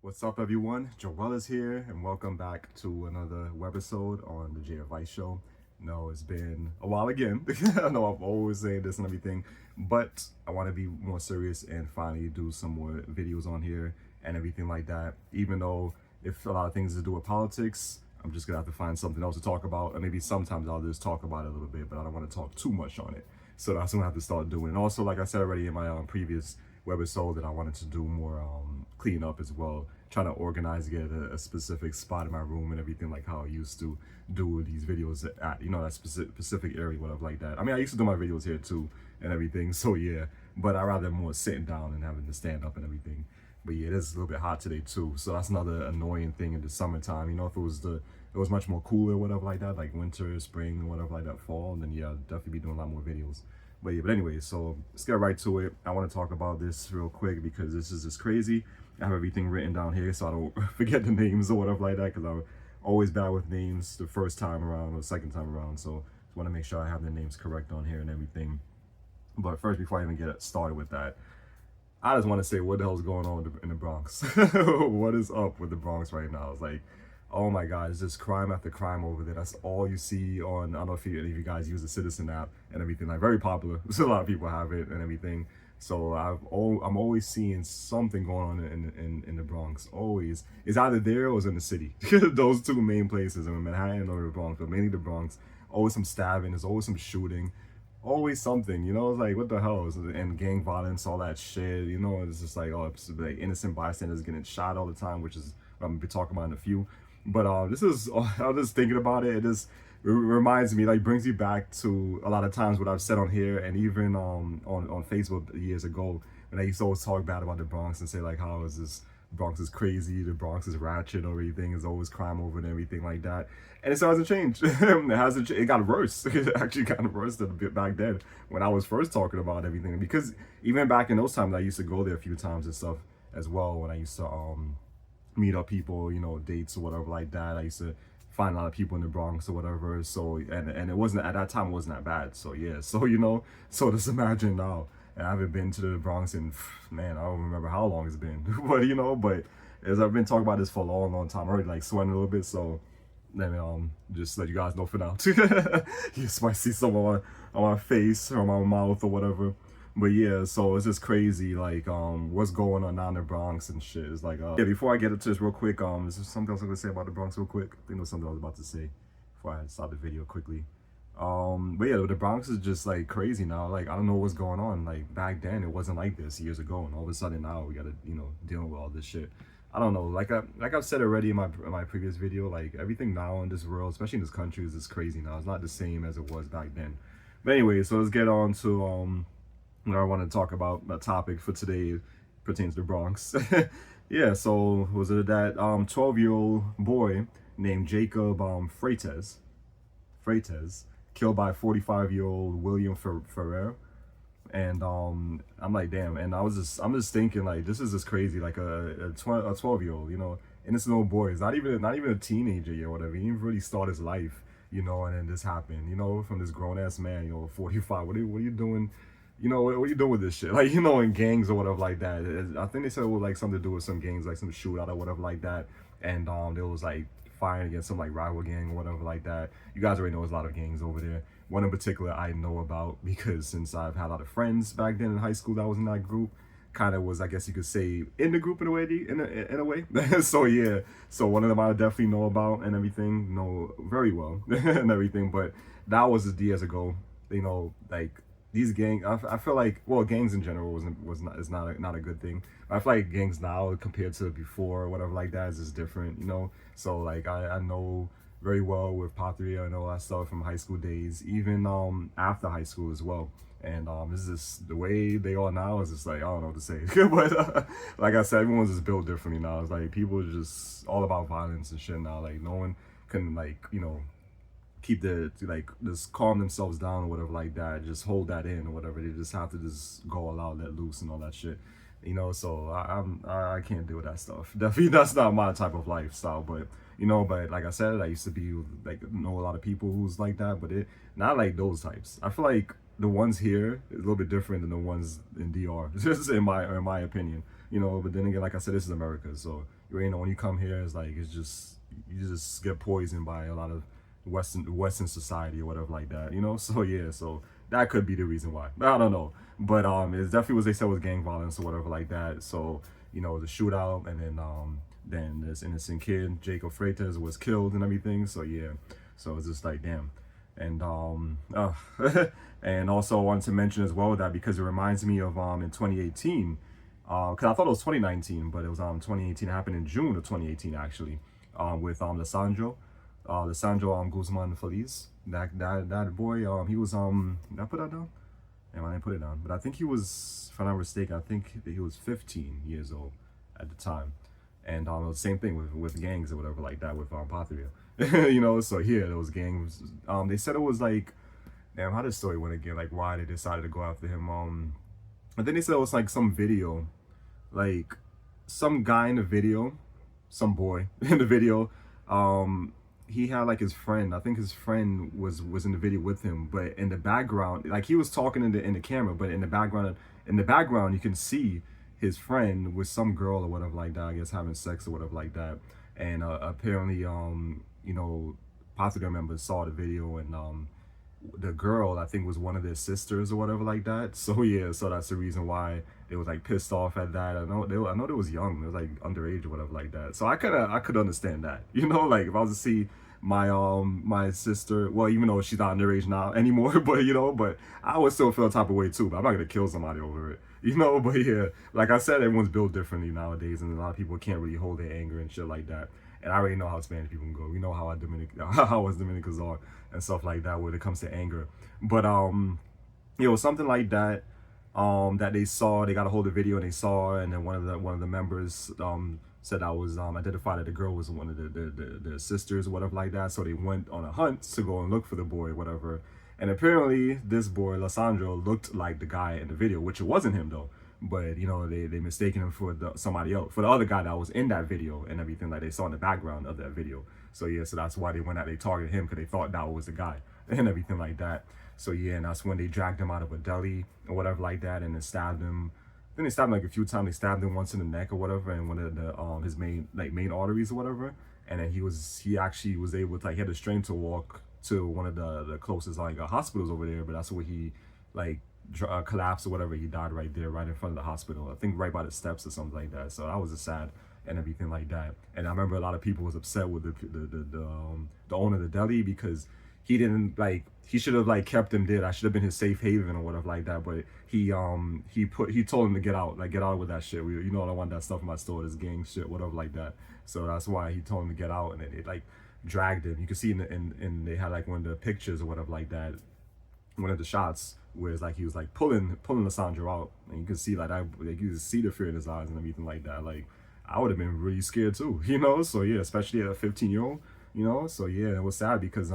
What's up, everyone? Jowell is here, and welcome back to another webisode on the J Advice Show. No, it's been a while again. I know I'm always saying this and everything, but I want to be more serious and finally do some more videos on here and everything like that. Even though if a lot of things to do with politics, I'm just gonna have to find something else to talk about, and maybe sometimes I'll just talk about it a little bit, but I don't want to talk too much on it. So that's what I have to start doing. And also, like I said already in my previous webisode, that I wanted to do more clean up as well, trying to organize, get a specific spot in my room and everything, like how I used to do these videos at, that specific area, whatever like that. I mean, I used to do my videos here too and everything, so yeah, but I rather more sitting down and having to stand up and everything. But yeah, it is a little bit hot today too, so that's another annoying thing in the summertime. If it was much more cooler, whatever like that, like winter, spring, whatever like that, fall, then yeah, I'll definitely be doing a lot more videos. But yeah, but anyway, so let's get right to it. I want to talk about this real quick because this is just crazy. I have everything written down here so I don't forget the names or whatever like that, because I'm always bad with names the first time around or the second time around. So just want to make sure I have the names correct on here and everything. But first, before I even get started with that, I just want to say, what the hell is going on in the Bronx? What is up with the Bronx right now? It's like, oh my God, it's just crime after crime over there. That's all you see on, I don't know if any of you guys use the Citizen app and everything, like very popular. So a lot of people have it and everything. So I'm always seeing something going on in the Bronx. Always. It's either there or it's in the city. Those two main places, in Manhattan or the Bronx, but mainly the Bronx. Always some stabbing, there's always some shooting. Always something, it's like, what the hell? And gang violence, all that shit, it's just like, oh, it's like innocent bystanders getting shot all the time, which is what I'm gonna be talking about in a few. But I was just thinking about it. It just reminds me, like, brings you back to a lot of times what I've said on here, and even on Facebook years ago, when I used to always talk bad about the Bronx and say like, how is this Bronx is crazy, the Bronx is ratchet, or everything is always crime over and everything like that. And it still hasn't changed. It got worse. It actually got worse than a bit back then when I was first talking about everything. Because even back in those times, I used to go there a few times and stuff as well, when I used to meet up people, dates or whatever like that. I used to find a lot of people in the Bronx or whatever. So and it wasn't, at that time, it wasn't that bad. So yeah, so so just imagine now. And I haven't been to the Bronx in, man, I don't remember how long it's been. But as I've been talking about this for a long, long time, I'm already like sweating a little bit. So let me just let you guys know for now. You just might see some on my face or my mouth or whatever. But yeah, so it's just crazy, like what's going on now in the Bronx and shit. It's like yeah, before I get into this real quick, is there something else I'm gonna say about the Bronx real quick? I think there was something I was about to say before I start the video quickly. But yeah, the Bronx is just like crazy now. Like, I don't know what's going on. Like, back then it wasn't like this years ago, and all of a sudden now we gotta dealing with all this shit. I don't know, like I've said already in my previous video, like everything now in this world, especially in this country, is just crazy now. It's not the same as it was back then. But anyway, so let's get on to what I want to talk about. My topic for today pertains to the Bronx. Yeah, so was it that 12-year-old boy named Jacob Freytes killed by 45-year-old William Ferrer. And I'm like, damn. And I'm just thinking, like, this is just crazy. Like a 12-year-old, innocent little boy. It's not even a teenager yet or whatever. He didn't really start his life, and then this happened, from this grown ass man, 45. What are you doing? What are you doing with this shit? Like, in gangs or whatever like that. I think they said it was like something to do with some gangs, like some shootout or whatever like that. And there was like firing against some like rival gang or whatever like that. You guys already know there's a lot of gangs over there. One in particular I know about because since I've had a lot of friends back then in high school that was in that group, kind of was, I guess you could say, in the group in a way. So yeah, so one of them I definitely know about and everything, know very well and everything. But that was just years ago. Like these gangs, I feel like, well, gangs in general is not a good thing. I feel like gangs now compared to before or whatever like that is just different, So like I know very well with Patria and all that stuff from high school days, even after high school as well. And this is just, the way they are now is just like, I don't know what to say. But like I said, everyone's just built differently now. It's like people are just all about violence and shit now. Like no one can keep just calm themselves down or whatever like that, just hold that in or whatever. They just have to just go all out, let loose and all that shit, so I can't do that stuff. Definitely that's not my type of lifestyle. But but like I said, I used to be like, know a lot of people who's like that, but it not like those types. I feel like the ones here is a little bit different than the ones in DR, just in my opinion. you know. But then again, like I said, this is America, so you know when you come here, it's like you just get poisoned by a lot of Western society or whatever like that, you know. So yeah, so that could be the reason why. I don't know, but it's definitely what they said was gang violence or whatever like that. So you know, the shootout, and then this innocent kid, Jacob Freytes, was killed and everything. So yeah, so it's just like damn. And and also I wanted to mention as well that because it reminds me of in 2018, because I thought it was 2019, but it was 2018. It happened in June of 2018 actually, with Lissandro Guzman Feliz. That boy, he was did I put that down? Yeah, I didn't put it down, but I think he was, if I'm not mistaken, I think that he was 15 years old at the time. And the same thing with gangs or whatever like that with Patria. You know, so here those gangs, they said it was like, damn, how did the story went again, like why they decided to go after him. And then they said it was like some video, like some guy in the video, some boy in the video, he had like his friend. I think his friend was in the video with him, but in the background, like he was talking in the camera, but in the background you can see his friend with some girl or whatever like that, I guess having sex or whatever like that. And apparently you know, Patria members saw the video, and the girl, I think, was one of their sisters or whatever like that. So yeah, so that's the reason why they was like pissed off at that. I know they was young, they was like underage or whatever like that. So I could understand that, you know, like if I was to see my my sister, well, even though she's not underage now anymore, but you know, but I would still feel a type of way too. But I'm not gonna kill somebody over it, you know. But yeah, like I said, everyone's built differently nowadays, and a lot of people can't really hold their anger and shit like that. And I already know how Spanish people can go. We know how how us Dominicans are and stuff like that when it comes to anger. But you know, something like that, that they saw, they got a hold of the video and they saw, and then one of the members said I was identified that the girl was one of the sisters or whatever like that. So they went on a hunt to go and look for the boy, whatever. And apparently this boy, Lissandro, looked like the guy in the video, which it wasn't him though. But you know, they mistaken him for somebody else, for the other guy that was in that video and everything, like they saw in the background of that video. So yeah, so that's why they went out, they targeted him because they thought that was the guy and everything like that. So yeah, and that's when they dragged him out of a deli or whatever like that, and then stabbed him. Then they stabbed him like a few times. They stabbed him once in the neck or whatever, and one of the his main arteries or whatever. And then he actually was able to, like, he had the strength to walk to one of the closest like hospitals over there, but that's where he like collapsed or whatever. He died right there, right in front of the hospital. I think right by the steps or something like that. So that was a sad and everything like that. And I remember a lot of people was upset with the owner of the deli because he didn't, like, he should have like kept him there. I should have been his safe haven or whatever like that. But he told him to get out, like get out with that shit. You know, I don't want that stuff in my store, this gang shit, whatever like that. So that's why he told him to get out, and it like dragged him. You can see in they had like one of the pictures or whatever like that, one of the shots where it's like he was like pulling Lissandro out, and you can see like you can see the fear in his eyes and everything like that. Like I would have been really scared too, you know. So yeah, especially at a 15-year-old, you know. So yeah, it was sad because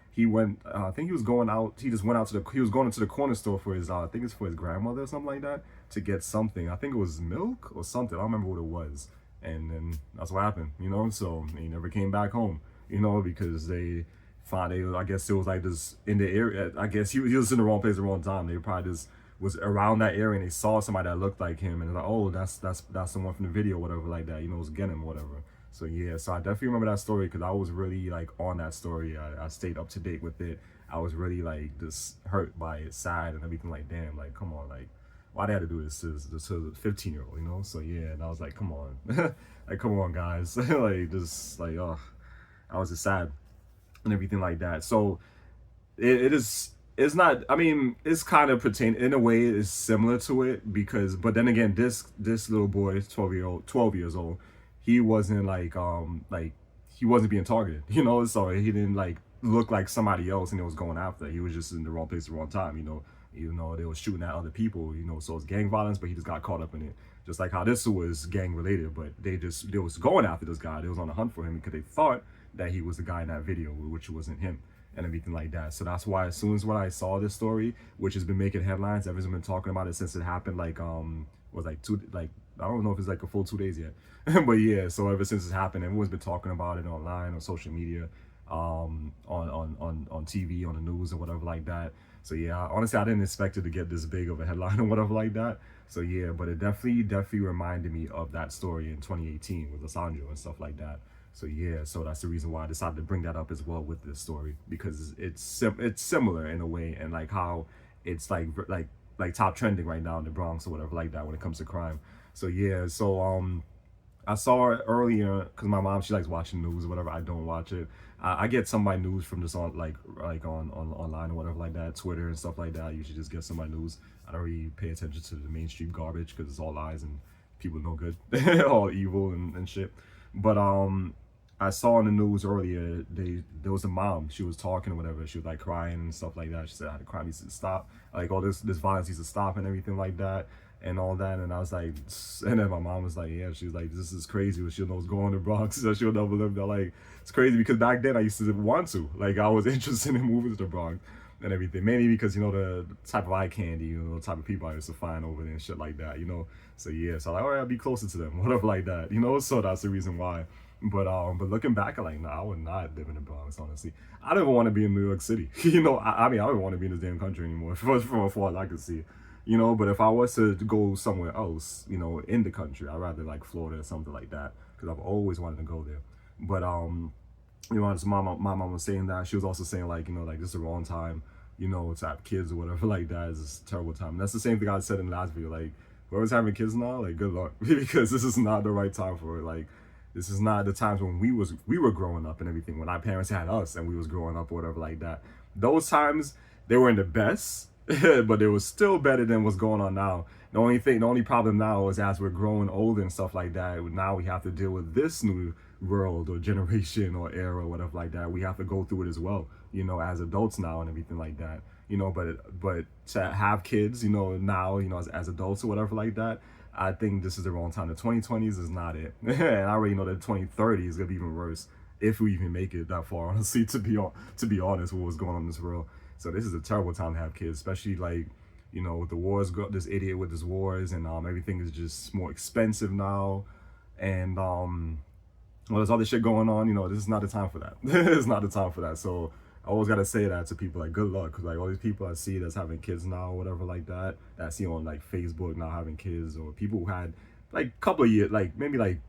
he went, I think he was going out, he just went out to he was going into the corner store for his I think it's for his grandmother or something like that, to get something. I think it was milk or something, I don't remember what it was. And then that's what happened, you know. So he never came back home, you know, because they found, I guess it was like this in the area. I guess he was in the wrong place at the wrong time. They probably just was around that area and they saw somebody that looked like him, and they're like, oh, that's the one from the video, whatever like that, you know, it was getting him, whatever. So yeah, so I definitely remember that story because I was really like on that story. I stayed up to date with it. I was really like just hurt by it, sad and everything. Like damn, like come on, like why they had to do this to a 15-year-old, you know? So yeah, and I was like, come on, like come on guys, like just like oh, I was just sad and everything like that. So it's not, I mean, it's kind of pertain in a way, it's similar to it because, but then again, this little boy, 12 years old, he wasn't like he wasn't being targeted, you know. So he didn't like look like somebody else and it was going after. He was just in the wrong place at the wrong time, you know. Even though they were shooting at other people, you know. So it's gang violence, but he just got caught up in it. Just like how this was gang related, but they was going after this guy. They was on the hunt for him because they thought that he was the guy in that video, which wasn't him and everything like that. So that's why as soon as when I saw this story, which has been making headlines, everyone's been talking about it since it happened, like was like I don't know if it's like a full 2 days yet. But yeah, so ever since it's happened, everyone's been talking about it online on social media on TV, on the news or whatever like that. So yeah, honestly, I didn't expect it to get this big of a headline or whatever like that. So yeah, but it definitely reminded me of that story in 2018 with Alessandro and stuff like that. So yeah, so that's the reason why I decided to bring that up as well with this story, because it's similar in a way, and like how it's like top trending right now in the Bronx or whatever like that when it comes to crime. So yeah, so I saw it earlier because my mom, she likes watching news or whatever. I don't watch it. I get some of my news from just on on online or whatever like that, Twitter and stuff like that. I usually just get some of my news. I don't really pay attention to the mainstream garbage because it's all lies and people no good, all evil and shit. But I saw in the news earlier, there was a mom. She was talking or whatever. She was like crying and stuff like that. She said, "The crime needs to stop. Like all this violence needs to stop and everything like that." And all that, and I was like, and then my mom was like, yeah, she was like, this is crazy, but she'll know what's going on in the Bronx, so she'll never live there. Like, it's crazy because back then I used to want to, like, I was interested in moving to the Bronx and everything, mainly because, you know, the type of eye candy, you know, the type of people I used to find over there and shit like that, you know. So yeah, so I'm like, all right, I'll be closer to them, whatever like that, you know. So that's the reason why. But looking back, I'm like, nah, I would not live in the Bronx, honestly. I don't even want to be in New York City. You know, I mean, I don't want to be in this damn country anymore, from as far as I could see. You know, but if I was to go somewhere else, you know, in the country, I'd rather like Florida or something like that, because I've always wanted to go there. But you know, as my mom was saying that, she was also saying like, you know, like this is the wrong time, you know, to have kids or whatever like that is a terrible time. And that's the same thing I said in the last video. Like, whoever's having kids now, like good luck, because this is not the right time for it. Like, this is not the times when we were growing up and everything, when our parents had us and we was growing up or whatever like that. Those times, they weren't the best, but it was still better than what's going on now. The only problem now is as we're growing older and stuff like that, now we have to deal with this new world or generation or era or whatever like that. We have to go through it as well, you know, as adults now and everything like that, you know. But to have kids, you know, now, you know, as adults or whatever like that, I think this is the wrong time. The 2020s is not it. And I already know that 2030 is gonna be even worse if we even make it that far, honestly, to be honest with what's going on in this world. So this is a terrible time to have kids, especially like, you know, with the wars, this idiot with his wars, and everything is just more expensive now, and well, there's all this shit going on. You know, this is not the time for that. It's not the time for that. So I always gotta say that to people, like good luck, because like all these people I see that's having kids now, or whatever like that, that I see on like Facebook now having kids, or people who had like a couple of years, like maybe like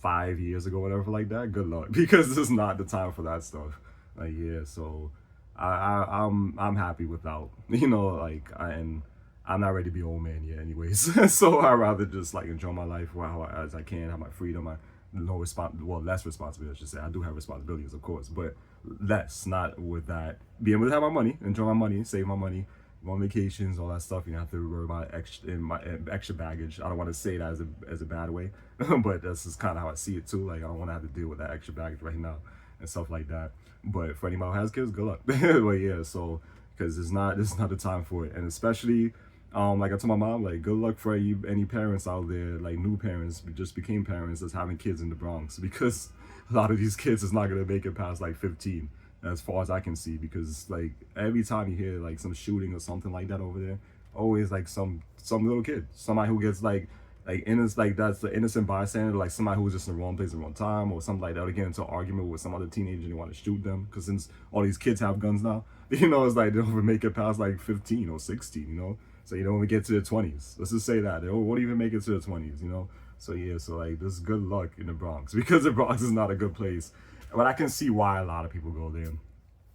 5 years ago, whatever like that. Good luck, because this is not the time for that stuff. Like yeah, so. I'm happy without, you know, like and I'm not ready to be old man yet anyways. So I rather just like enjoy my life as I can, have my freedom, my less responsibility, I should say. I do have responsibilities, of course, but less, not with that. Be able to have my money, enjoy my money, save my money, go on vacations, all that stuff. You don't have to worry about extra baggage. I don't want to say that as a bad way, but that's just kind of how I see it too. Like I don't want to have to deal with that extra baggage right now and stuff like that. But for anybody who has kids, good luck. But yeah, so because this is not the time for it, and especially like I told my mom, like good luck for any parents out there, like new parents just became parents that's having kids in the Bronx, because a lot of these kids is not gonna make it past like 15, as far as I can see, because like every time you hear like some shooting or something like that over there, always like some little kid, somebody who gets like innocent, like that's the innocent bystander, like somebody who was just in the wrong place at the wrong time or something like that, or get into an argument with some other teenager and they want to shoot them, because since all these kids have guns now, you know, it's like they don't even make it past like 15 or 16, you know, so you don't even get to the 20s. Let's just say that they won't even make it to the 20s, you know. So yeah, so like this is good luck in the Bronx, because the Bronx is not a good place, but I can see why a lot of people go there,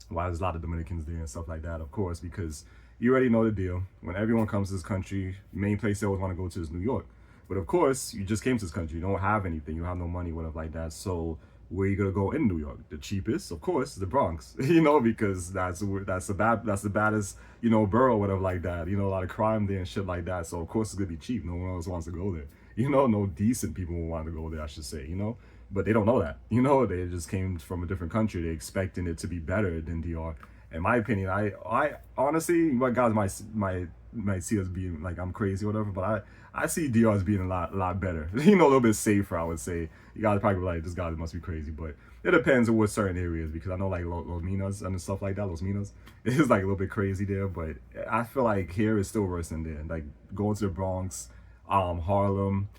why there's a lot of Dominicans there and stuff like that, of course, because you already know the deal. When everyone comes to this country, the main place they always want to go to is New York. But of course, you just came to this country. You don't have anything. You have no money, whatever like that. So where you gonna go in New York? The cheapest, of course, the Bronx. You know, because that's the baddest, you know, borough, whatever like that. You know, a lot of crime there and shit like that. So of course it's gonna be cheap. No one else wants to go there. You know, no decent people will want to go there, I should say. You know, but they don't know that. You know, they just came from a different country. They're expecting it to be better than DR. In my opinion, I honestly, what guys might see us being like I'm crazy or whatever, but I see DR as being a lot better. You know, a little bit safer, I would say. You guys probably be like, this guy must be crazy, but it depends on what certain areas, because I know like Los Minas and stuff like that. Los Minas is like a little bit crazy there, but I feel like here is still worse than there. Like going to the Bronx, Harlem,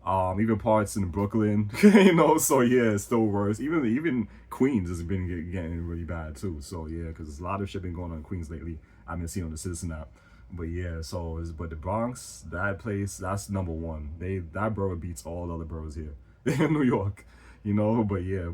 Even parts in Brooklyn, you know. So yeah, it's still worse. Even Queens has been getting really bad too. So yeah, because a lot of shit been going on in Queens lately. I've been seeing on the Citizen app. But yeah, but the Bronx, that place, that's number one. That borough beats all the other boroughs here in New York, you know. But yeah,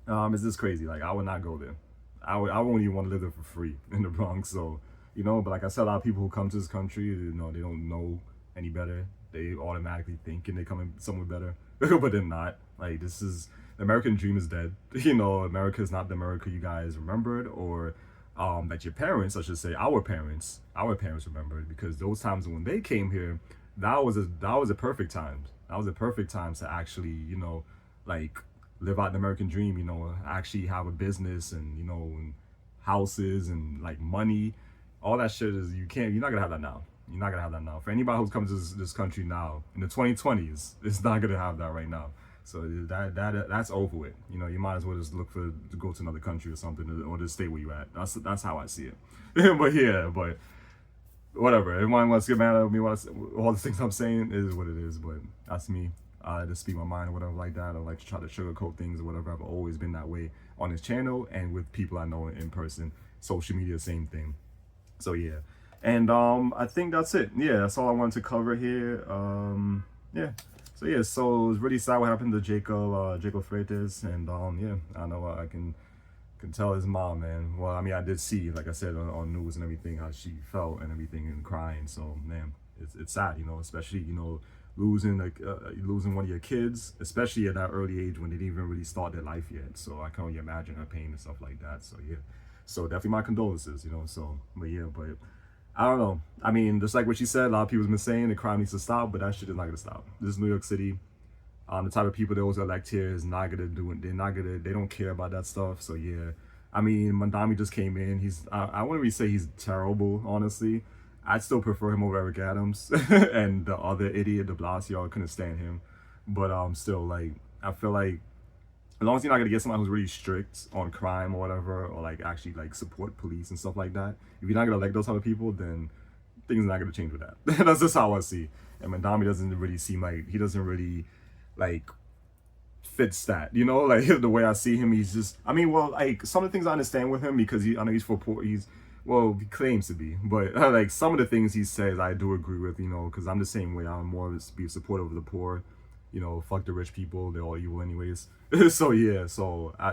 it's just crazy. Like I would not go there. I won't even want to live there for free in the Bronx. So you know, but like I said, a lot of people who come to this country, you know, they don't know any better. They automatically thinking they're coming somewhere better, but they're not. Like this is the American dream is dead. You know, America is not the America you guys remembered, or that your parents, I should say, our parents remembered, because those times when they came here, that was a perfect time. That was a perfect time to actually, you know, like live out the American dream. You know, actually have a business and you know, and houses and like money. All that shit is you're not gonna have that now. You're not gonna have that now. For anybody who's come to this country now in the 2020s, it's not gonna have that right now. So that's over with. You know, you might as well just look to go to another country or something, or just stay where you at. That's how I see it. But yeah, but whatever. Everyone wants to get mad at me. All the things I'm saying is what it is. But that's me. I just speak my mind or whatever like that. I don't like to try to sugarcoat things or whatever. I've always been that way on this channel and with people I know in person. Social media, same thing. So yeah. And I think that's it. Yeah, that's all I wanted to cover here. Yeah. So yeah, so it was really sad what happened to Jacob Freytes, and yeah, I know I can tell his mom, man. Well, I mean, I did see, like I said, on news and everything, how she felt and everything and crying. So man, it's sad, you know, especially, you know, losing one of your kids, especially at that early age when they didn't even really start their life yet. So I can only imagine her pain and stuff like that. So yeah, so definitely my condolences, you know. So but yeah, but I don't know. I mean, just like what she said, a lot of people have been saying the crime needs to stop, but that shit is not gonna stop. This is New York City. The type of people those elect here is not gonna do it. They don't care about that stuff. So yeah, I mean, Mandami just came in. I wouldn't really say he's terrible, honestly. I'd still prefer him over Eric Adams and the other idiot, de Blasio. I couldn't stand him, but still, like, I feel like as long as you're not gonna get someone who's really strict on crime or whatever, or like actually like support police and stuff like that, if you're not gonna elect those type of people, then things are not gonna change with that. That's just how I see. And Mandami doesn't really seem like he doesn't really like fits that, you know, like the way I see him. He's just, I mean, well, like some of the things I understand with him because I know he's for poor. Well, he claims to be, but like some of the things he says, I do agree with, you know, because I'm the same way. I'm more of be supportive of the poor. You know, fuck the rich people. They're all evil anyways. So yeah,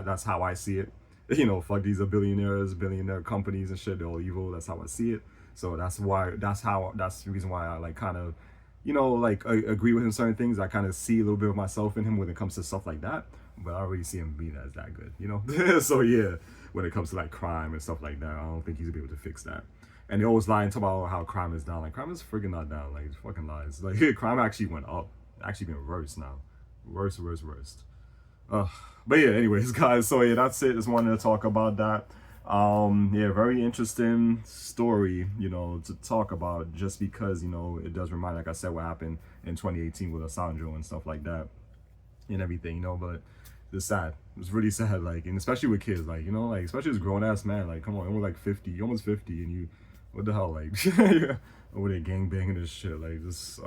that's how I see it. You know, fuck these billionaire companies and shit. They're all evil. That's how I see it. So that's the reason why I like kind of, you know, like agree with him certain things. I kind of see a little bit of myself in him when it comes to stuff like that. But I already see him being as that good, you know. So yeah, when it comes to like crime and stuff like that, I don't think he's gonna be able to fix that. And they always lie and talk about how crime is down. Like crime is freaking not down. Like it's fucking lies. Like crime actually went up. Actually been worse now. Worse. But yeah, anyways, guys, so yeah, that's it. Just wanted to talk about that. Yeah, very interesting story, you know, to talk about, just because, you know, it does remind, like I said, what happened in 2018 with Assange and stuff like that and everything, you know. But it's sad. It's really sad, like, and especially with kids, like, you know, like, especially as a grown-ass man, like, come on, you're like 50, you're almost 50, and you, what the hell, like, over there gangbanging and shit, like, just,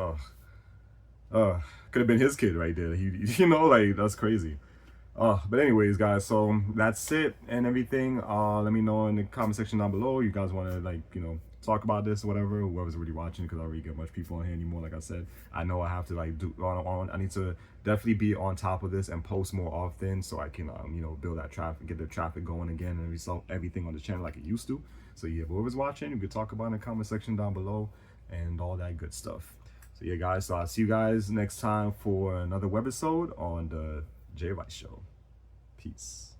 could have been his kid right there. You know, like, that's crazy. But anyways, guys, so that's it and everything. Let me know in the comment section down below. You guys want to, like, you know, talk about this or whatever, whoever's really watching, because I don't really get much people on here anymore. Like I said, I know I have to like I need to definitely be on top of this and post more often, so I can you know, build that traffic, get the traffic going again, and result everything on the channel like it used to. So yeah, whoever's watching, you can talk about it in the comment section down below and all that good stuff. So yeah, guys, so I'll see you guys next time for another webisode on the Jay Rice Show. Peace.